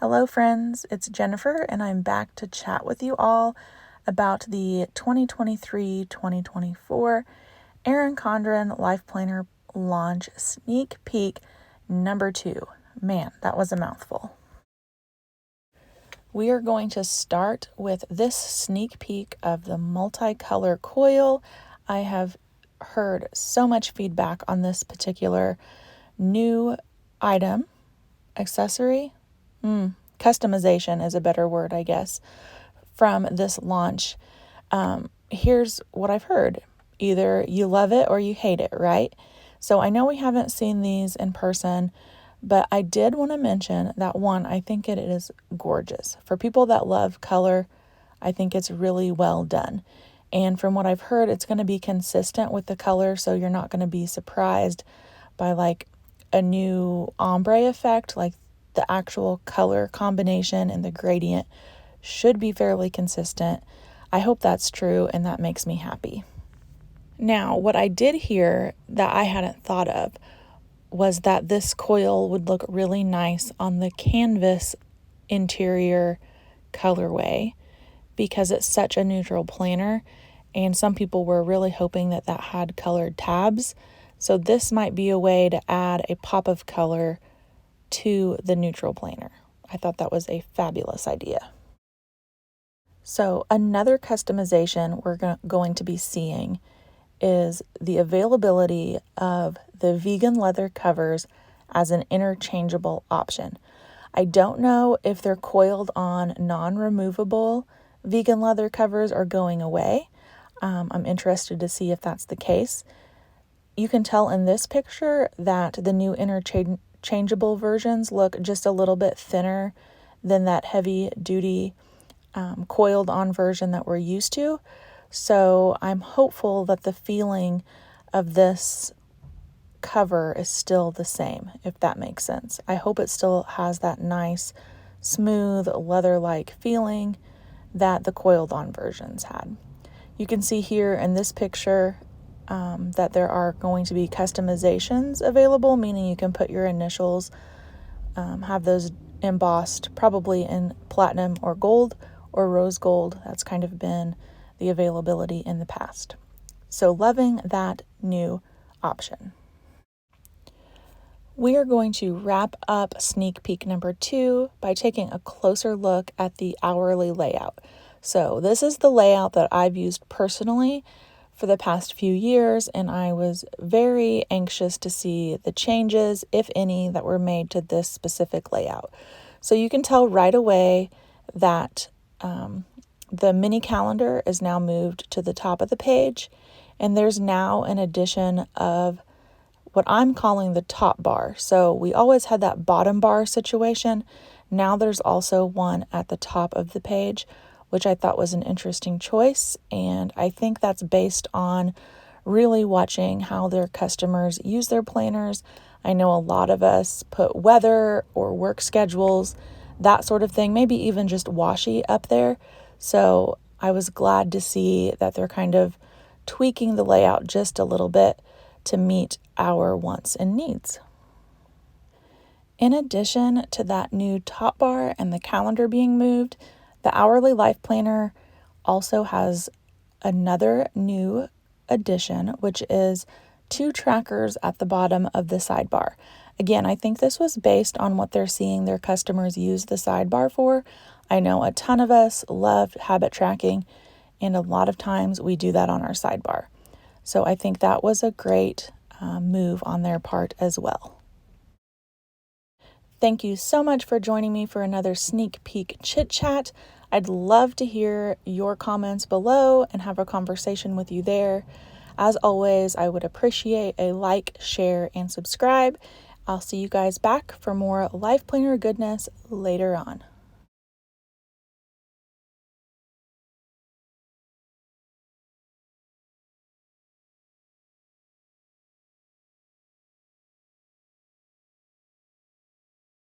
Hello friends, it's Jennifer and I'm back to chat with you all about the 2023-2024 Erin Condren LifePlanner launch sneak peek number 2. Man, that was a mouthful. We are going to start with this sneak peek of the multicolor coil. I have heard so much feedback on this particular new item, accessory, customization is a better word, I guess, from this launch. Here's what I've heard. Either you love it or you hate it, right? So I know we haven't seen these in person, but I did want to mention that one, I think it is gorgeous. For people that love color, I think it's really well done. And from what I've heard, it's going to be consistent with the color, so you're not going to be surprised by like a new ombre effect. Like the actual color combination and the gradient should be fairly consistent. I hope that's true, and that makes me happy. Now, what I did hear that I hadn't thought of was that this coil would look really nice on the canvas interior colorway because it's such a neutral planner, and some people were really hoping that that had colored tabs. So this might be a way to add a pop of color to the neutral planner. I thought that was a fabulous idea. So another customization we're going to be seeing is the availability of the vegan leather covers as an interchangeable option. I don't know if they're coiled on non-removable vegan leather covers are going away. I'm interested to see if that's the case. You can tell in this picture that the new interchangeable versions look just a little bit thinner than that heavy duty coiled on version that we're used to. So I'm hopeful that the feeling of this cover is still the same, if that makes sense. I hope it still has that nice, smooth, leather-like feeling that the coiled on versions had. You can see here in this picture that there are going to be customizations available, meaning you can put your initials, have those embossed probably in platinum or gold or rose gold. That's kind of been the availability in the past. So loving that new option. We are going to wrap up sneak peek number 2 by taking a closer look at the hourly layout. So this is the layout that I've used personally for the past few years, and I was very anxious to see the changes, if any, that were made to this specific layout. So you can tell right away that the mini calendar is now moved to the top of the page, and there's now an addition of what I'm calling the top bar. So we always had that bottom bar situation. Now there's also one at the top of the page, which I thought was an interesting choice. And I think that's based on really watching how their customers use their planners. I know a lot of us put weather or work schedules, that sort of thing, maybe even just washi up there. So I was glad to see that they're kind of tweaking the layout just a little bit to meet our wants and needs. In addition to that new top bar and the calendar being moved, the hourly life planner also has another new addition, which is 2 trackers at the bottom of the sidebar. Again, I think this was based on what they're seeing their customers use the sidebar for. I know a ton of us love habit tracking, and a lot of times we do that on our sidebar. So I think that was a great move on their part as well. Thank you so much for joining me for another sneak peek chit chat. I'd love to hear your comments below and have a conversation with you there. As always, I would appreciate a like, share, and subscribe. I'll see you guys back for more Life Planner goodness later on.